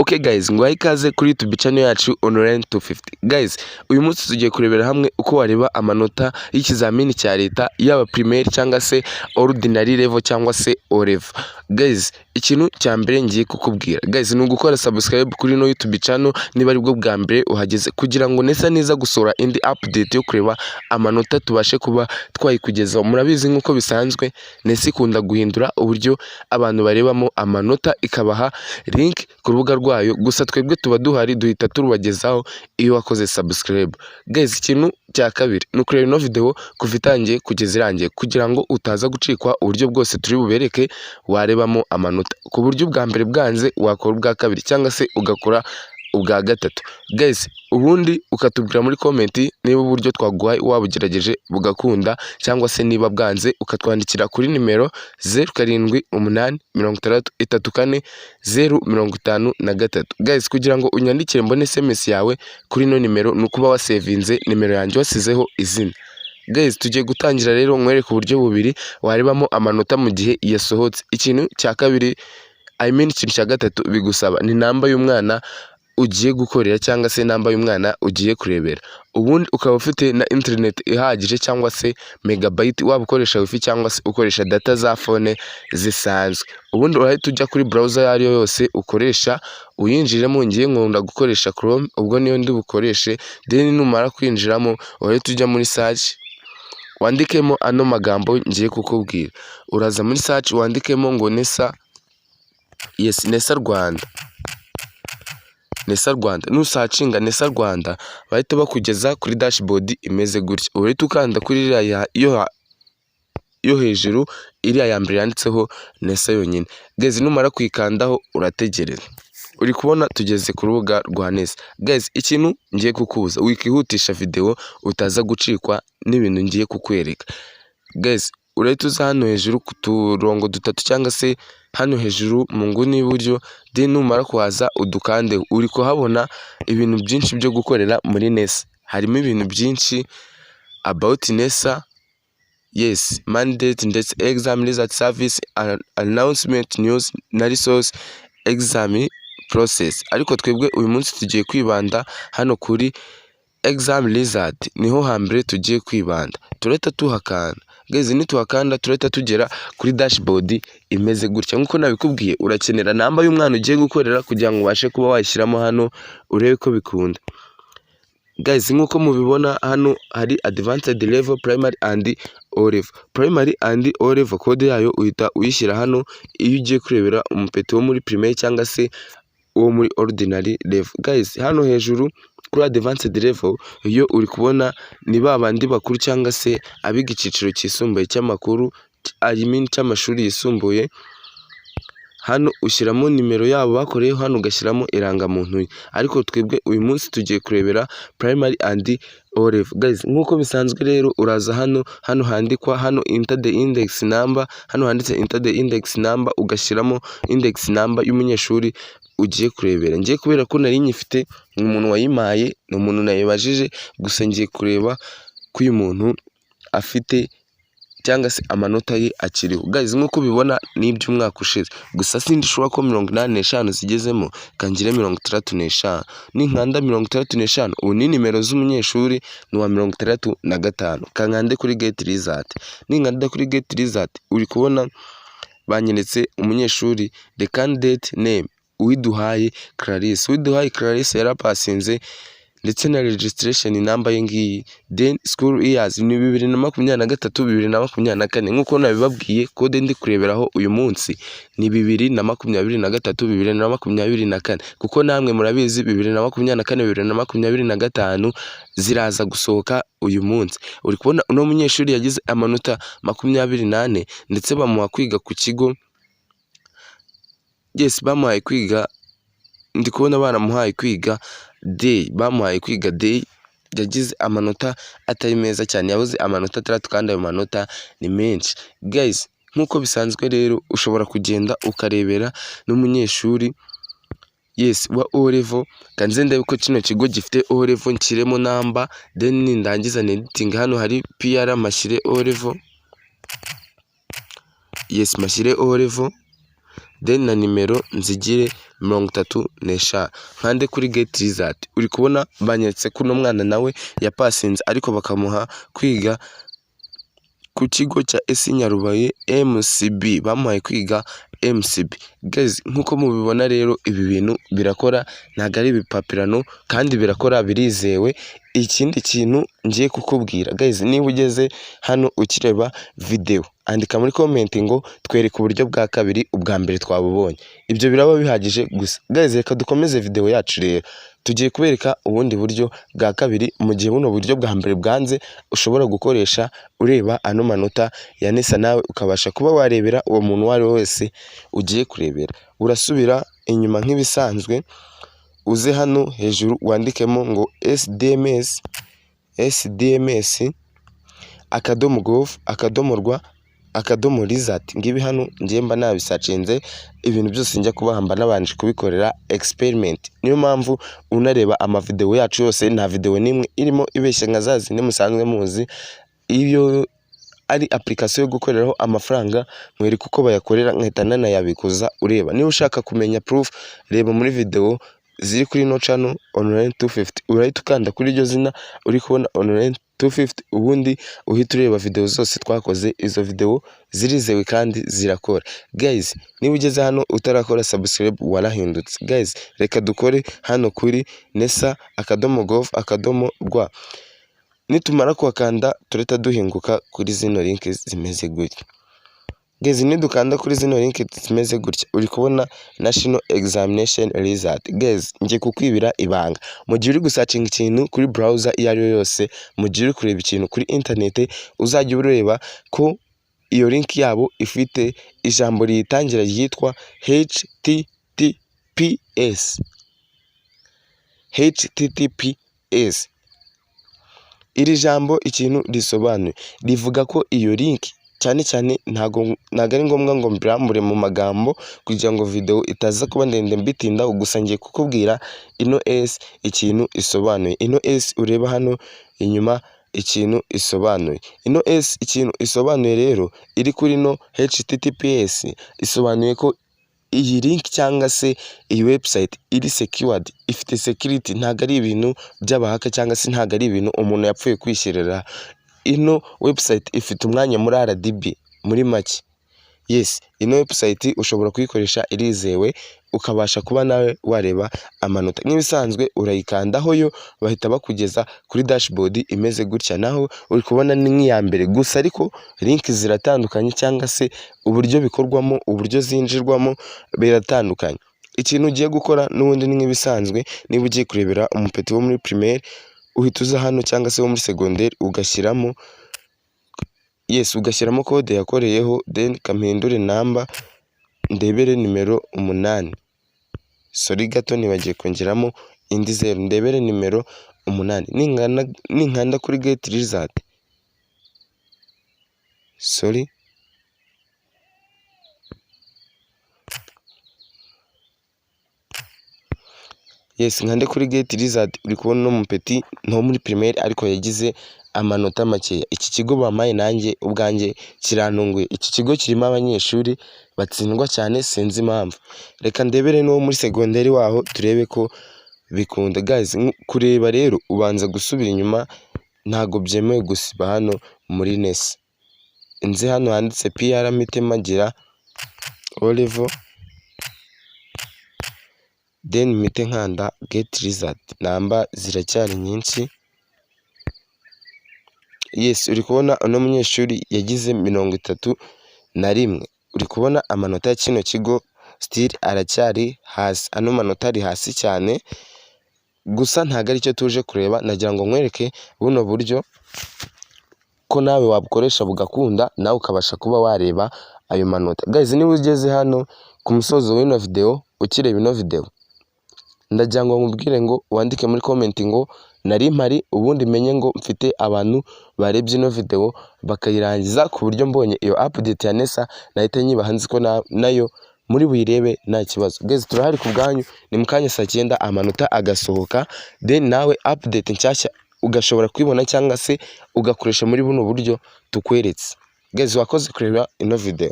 Okay guys, ngwaye ikaze kuri YouTube channel yacu Online 250. Guys, uyu munsi tugiye kurebera hamwe uko wareba amanota y'ikizamini cya leta yaba primaire cyangwa se ordinary level cyangwa se O level. Guys, ikintu cya mbere ngiye kukubwira. Guys, ni ugukora subscribe kuri no YouTube channel niba ari bwo bwa mbere uhageze kugira ngo neza gusora indi update yo kureba amanota tubashe kuba twayikugezaho. Murabizi nkuko bisanzwe Nesi ikunda guhindura uburyo abantu barebamo amanota ikabaha link ku rubuga rwayo, gusa twebwe tuba duhari duhita turubagezaho iyo wakoze subscribe. Guys, ikintu cya kabiri ni ukureba ino video kuva itangiye kugeza irangiye kugira ngo utaza gucikwa uburyo bwose turi bubereke warebamo amanota. Ku buryo bwa mbere bwanze wakora ubwa kabiri cyangwa se ugakora ubwa gatatu. Guys, ubundi ukatubwira muri comment niba uburyo twaguhaye wabugerageje bugakunda cyangwa se niba bwanze ukatwandikira kuri nimero 0786334053. Guys, kugira ngo unyandikire mbone SMS yawe kuri no nimero nukuba wasevinze nimero yanjye wasizeho izina. Guys, tugiye gutangira rero nkwereka uburyo bubiri warebamo amanota mu gihe yasohotse. Ikintu cya kabiri ikintu cya gatatu bigusaba ni namba y'umwana ugiye gukorera cyangwa se namba y'umwana ugiye kurebera. Ubundi ukaba ufite na internet ihagije cyangwa se megabyte, waba ukoresha wifi cyangwa se ukoresha data za phone zisanzwe. Ubundi urahita ujya kuri browser yariyo yose ukoresha uyinjiremo. Ngiye nkunda gukoresha Chrome, ubwo niyo ndi bukoreshe. Then numara kwinjiramo urahita ujya muri search wandikemo ano magambo ngiye kukubwira. Uraza muri search wandikemo ngo Nesa, yes, Nesa Rwanda. Nesa Rwanda, nusacinga Nesa Rwanda bahita bakugeza kuri dashboard imeze gutya. Urahita ukanda kuri iriya yo hejuru, iriya ya mbere yanditseho Nesa yonyine. Guys, numara kuyikandaho urategereza. Uri kubona tugeze ku rubuga rwa Nesa. Guys, ikintu ngiye kukubuza wikihutisha video utaza gucikwa n'ibintu ngiye kukwereka. Guys, urahita uza hano hejuru ku turongo dutatu cyangwa se hano hejuru mu nguni y'iburyo, then numara kuhaza udukande. Uri kuhabona ibintu byinshi byo gukorera muri Nesa. Harimo ibintu byinshi about Nesa, yes, mandate ndetse exam result service, announcement, news na resource, exam process. Ariko twebwe uyu munsi tugiye kwibanda hano kuri exam result, niho hambere tugiye kwibanda. Turahita tuhakanda. Guys, nituhakanda turahita tugera kuri dashboard imeze gutya. Nkuko nabikubwiye urakenera namba y'umwana ugiye gukorera kugira ngo ubashe kuba wayishyiramo hano urebe ko bikunda. Guys, nkuko mubibona hano hari advanced level, primary and O level. Primary and O level code yayo uhita uyishyira hano iyo ugiye kurebera umupeti wo muri primaire cyangwa se uwo muri ordinary level. Guys, hano hejuru kuri advanced level iyo uri kubona ni babandi bakuru cyangwa se abiga icyiciro cyisumbuye cy'amakuru, cy'amashuri yisumbuye. Hano ushyiramo nimero yabo bakoreyeho, hano ugashyiramo irangamuntu. Ariko twebwe uyu munsi tugiye kurebera primary and O level. Guys, nkuko bisanzwe rero uraza hano handikwa hano enter the index number, hano handitse enter the index number, ugashyiramo index number y'umunyeshuri ugiye kurebera. Ngiye kubera ko nari nyifite umuntu wayimaye, ni umuntu nayibajije, gusa ngiye kureba ko uyu muntu afite cyangwa se amanota ye akiriho. Guys, nkuko bibona ni iby'umwaka ushize, gusa sindishobora ko 85 zigezemo, kangire 65. Ninkanda 65 ubu ni nimero z'umunyeshuri ni wa 65. Kankande kuri get result. Ninkanda kuri get result uri kubona banyeretse umunyeshuri, the candidate name Uwiduhaye Clarisse yarapasinze ndetse na registration number ye ngiyi. Then school years ni 2023-2024. nkuko nabibabwiye code ndi kureberaho uyu munsi ni 2023-2024, kuko namwe murabizi 2024-2025 ziraza gusohoka uyu munsi. Uri kubona uno munyeshuri yagize amanota 28 ndetse bamuha kwiga ku kigo. Yes, bamuhaye kwiga, ndi kubona baramuhaye kwiga day, bamuhaye kwiga day. Yagize amanota atari meza cyane, yabuze amanota 3 kandi ayo manota ni menshi. Guys, nkuko bisanzwe rero ushobora kugenda ukarebera n'umunyeshuri, yes, wa O level. Kanze ndebe ko kino kigo gifite O level, nshyiremo namba, then nindangiza editing. Hano hari PR mashyire O level, yes, mashyire O level. then na nimero nzigire 35, nkande kuri get result. Uri kubona banyeretse ko uno mwana nawe yapasinze ariko bakamuha kwiga ku kigo cya esi Nyarubaye MCB, bamuhaye kwiga MCB. Guys, nkuko mubibona rero ibi bintu birakora, ntago ari ibipapirano kandi birakora, birizewe. Ikindi kintu ngiye kukubwira guys, niba ugeze hano ukireba video, andika muri comment ngo twereke uburyo bwa kabiri, ubwa mbere twabubonye. Ibyo biraba bihagije gusa. Guys, reka dukomeze video yacu rero. Tugiye kubereka ubundi buryo bwa kabiri, mu gihe buno buryo bwa mbere bwanze ushobora gukoresha ureba ano manota ya Nesa, nawe ukabasha kuba warebera uwo muntu uwo ari we wese ugiye kurebera. Urasubira inyuma nk'ibisanzwe, uze hano hejuru wandikemo ngo SDMS /gov/rwa result. Ngibi hano ngiye mba nabisacinze, ibintu byose njya kubahamba nabanje kubikorera experiment. Niyo mpamvu unareba amavideo yacu yose nta video nimwe irimo ibeshye nka zazi ni musanzwe muzi. Iyo ari application yo gukoreraho amafaranga, mwereka uko bayakorera nkahita nanayabikuza ureba. Niba ushaka kumenya proof, reba muri video ziri kuri no channel online 250, urahita ukanda kuri iryo zina uri kubona online 250, ubundi uhita ureba video zose twakoze. Izo video zirizewe kandi zirakora. Guys, niba ugeze hano utarakora subscribe warahindutse. Guys, reka dukore hano kuri nesa/gov/rwa. Nitumara kuhakanda tureta duhinguka kuri zino link zimeze gutya. Guys, nidukanda kuri zino link zimeze gutya, uri kubona National Examination Result. Guys, ngiye kukwibira ibanga. Mu gihe uri gusearching ikintu kuri browser iyo ari yo yose, mu gihe uri kureba ikintu kuri internet, uzajya ureba ko iyo link yabo ifite ijambo riyitangira ryitwa HTTPS. Iri jambo ikintu risobanuye, rivuga ko iyo link cyane cyane ntago ari ngombwa ngo mbirambure mu magambo kugira ngo video itaza kuba ndende mbitinda. Gusa ngiye kukubwira ino S ikintu isobanuye. Ino S ureba hano inyuma ikintu isobanuye. Ino S ikintu isobanuye rero iri kuri no HTTPS isobanuye ko iyi link cyangwa se iyi website iri secured, ifite security, ntago ari ibintu by'abahaka cyangwa se ntago ari ibintu umuntu yapfuye kwishyirira. Ino website ifite umwanya muri RDB muri make. Yes, ino website ushobora kuyikoresha, irizewe, ukabasha kuba nawe wareba amanota. Nk'ibisanzwe urayikandaho yo bahita bakugeza kuri dashboard imeze gutya, naho uri kubona ni nk'iya mbere gusa, ariko link ziratandukanye cyangwa se uburyo bikorwamo, uburyo zinjirwamo biratandukanye. Ikintu ugiye gukora n'ubundi ni nk'ibisanzwe, niba ugiye kurebera umupeti wo muri primaire, uhita uza hano cyangwa se wo muri secondaire ugashyiramo ugashyiramo code yakoreyeho, then kampindure number ndebere nimero 8. Sorry gato nibagiye kongeramo indi 0, ndebere nimero 8. Ninkanda kuri get result, sorry, yes, nkande kuri get result. Uri kubona no mupeti no muri primaire ariko yagize amanota makeya. Iki kigo bamaye nanjye ubwanjye kirantunguye. Iki kigo kirimo abanyeshuri batsindwa cyane, sinzi impamvu. Reka ndebere no muri secondaire waho turebe ko bikunda. Guys, kureba rero ubanza gusubira inyuma, ntago byemewe gusiba hano muri Nesa. Nze hano handitse PR Mitemagira O level, then mite nkanda get result. Namba ziracyari nyinshi. Yes, uri kubona uno munyeshuri yagize 31. Uri kubona amanota ya kino kigo still aracyari hasi. Ano manota ari hasi cyane, gusa ntago ari cyo tuje kureba. Nagira ngo nkwereke buno buryo ko nawe wabukoresha bugakunda, nawe ukabasha kuba wareba ayo manota. Guys, niba ugeze hano ku musozo w'ino video ukireba ino video, ndagira ngo nkubwire ngo wandike muri comment ngo nari mpari, ubundi menye ngo mfite abantu barebye ino video bakayirangiza, ku buryo mbonye iyo update ya Nesa nahita nyibaha nzi ko nayo muri buyirebe nta kibazo. Guys, turahari ku bwanyu, ni mu kanya saa 9 amanota agasohoka, then nawe update nshyashya ugashobora kwibona cyangwa se ugakoresha muri buno buryo tukweretse. Guys, wakoze kureba ino video.